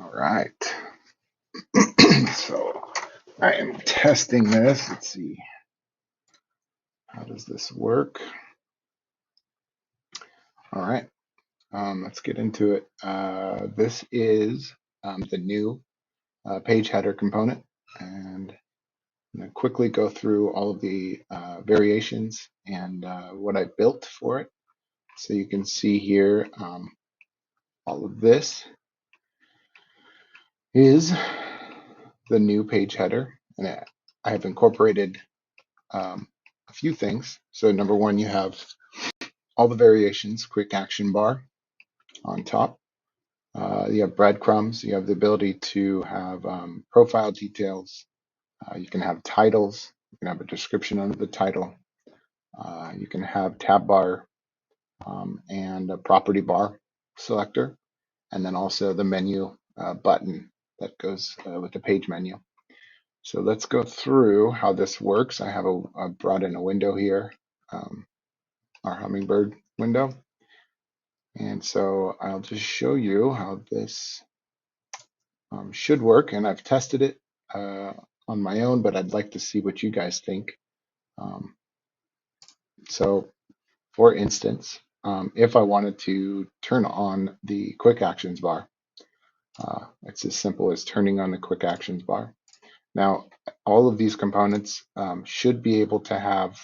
All right. So I am testing this. Let's see. How does this work? All right. Let's get into it. This is the new page header component. And I'm going to quickly go through all of the variations and what I built for it. So you can see here, all of this is the new page header. And I have incorporated a few things. So number one, you have all the variations, quick action bar on top. You have breadcrumbs. You have the ability to have profile details. You can have titles. You can have a description under the title. You can have tab bar and a property bar selector, and then also the menu button that goes with the page menu. So let's go through how this works. I have brought in a window here, our Hummingbird window. And so I'll just show you how this should work. And I've tested it on my own, but I'd like to see what you guys think. Um, so for instance, if I wanted to turn on the quick actions bar, it's as simple as turning on the quick actions bar. Now, all of these components should be able to have,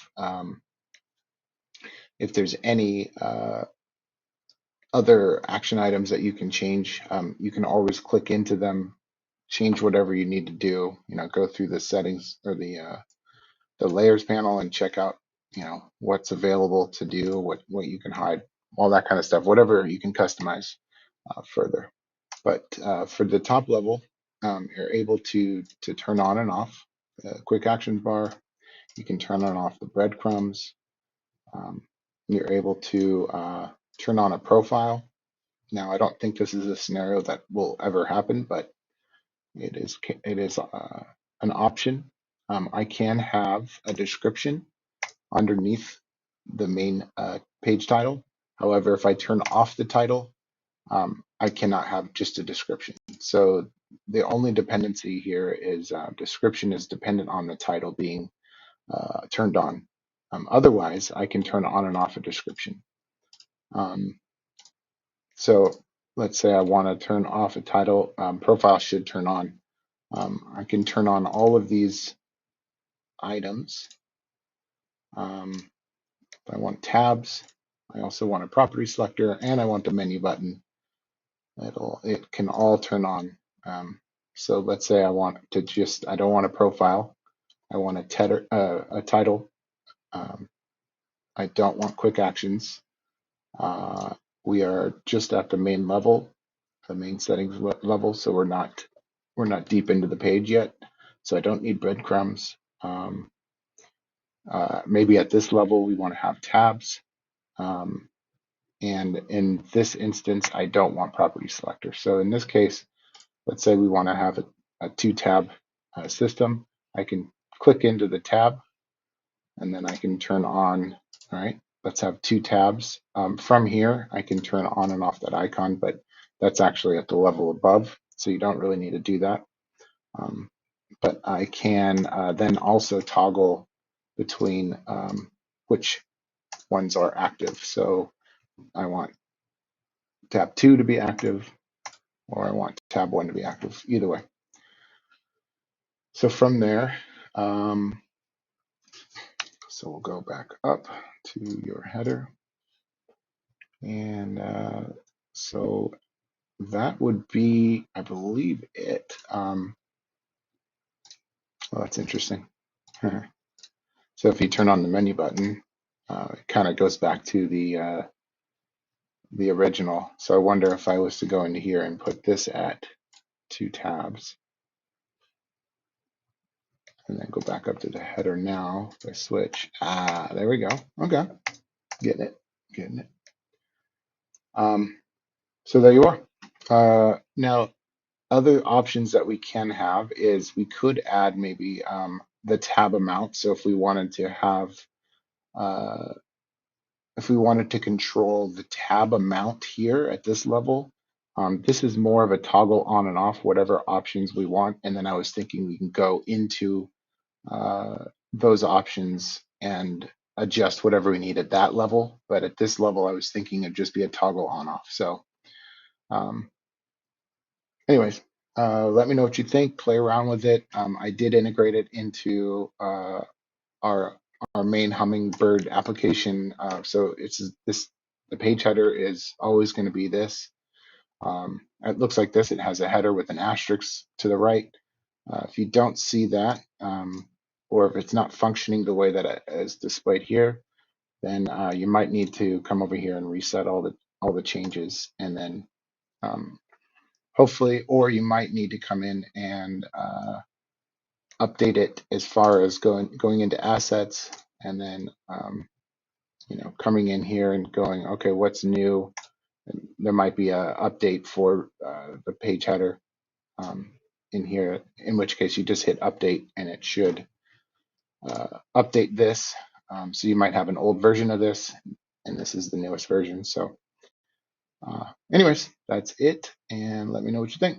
if there's any other action items that you can change, you can always click into them, change whatever you need to do, go through the settings or the layers panel and check out, what's available to do, what you can hide, all that kind of stuff, whatever you can customize further. But for the top level, you're able to turn on and off the quick actions bar. You can turn on and off the breadcrumbs. You're able to turn on a profile. Now, I don't think this is a scenario that will ever happen, but it is an option. I can have a description underneath the main page title. However, if I turn off the title, I cannot have just a description. So the only dependency here is description is dependent on the title being turned on. Otherwise, I can turn on and off a description. So let's say I want to turn off a title, profile should turn on. I can turn on all of these items. If I want tabs, I also want a property selector, and I want the menu button. It can all turn on. So let's say I want to I don't want a profile. I want a title. I don't want quick actions. We are just at the main level, the main settings level, so we're not deep into the page yet. So I don't need breadcrumbs. Maybe at this level we want to have tabs. And in this instance, I don't want property selector. So in this case, let's say we want to have a two-tab system. I can click into the tab, and then I can turn on, all right, let's have two tabs. From here, I can turn on and off that icon, but that's actually at the level above, so you don't really need to do that. But I can then also toggle between which ones are active. So I want tab 2 to be active, or I want tab 1 to be active, either way. So from there, so we'll go back up to your header. And so that would be, I believe, it. Well, that's interesting. So if you turn on the menu button, it kind of goes back to the original. So I wonder if I was to go into here and put this at 2 tabs, and then go back up to the header now. If I switch, there we go. Okay, getting it. So there you are. Now, other options that we can have is we could add maybe the tab amount. So if we wanted to have, if we wanted to control the tab amount here at this level, This is more of a toggle on and off, whatever options we want. And then I was thinking we can go into those options and adjust whatever we need at that level. But at this level, I was thinking it'd just be a toggle on off. So um, anyways, let me know what you think. Play around with it. I did integrate it into our main Hummingbird application. So it's this, the page header is always going to be this. It looks like this. It has a header with an asterisk to the right. If you don't see that, or if it's not functioning the way that it is displayed here, then you might need to come over here and reset all the changes, and then hopefully, or you might need to come in and update it as far as going into assets, and then coming in here and going, okay, what's new? And there might be a update for the page header in here, in which case you just hit update and it should update this. So you might have an old version of this, and this is the newest version. So anyways, that's it, and let me know what you think.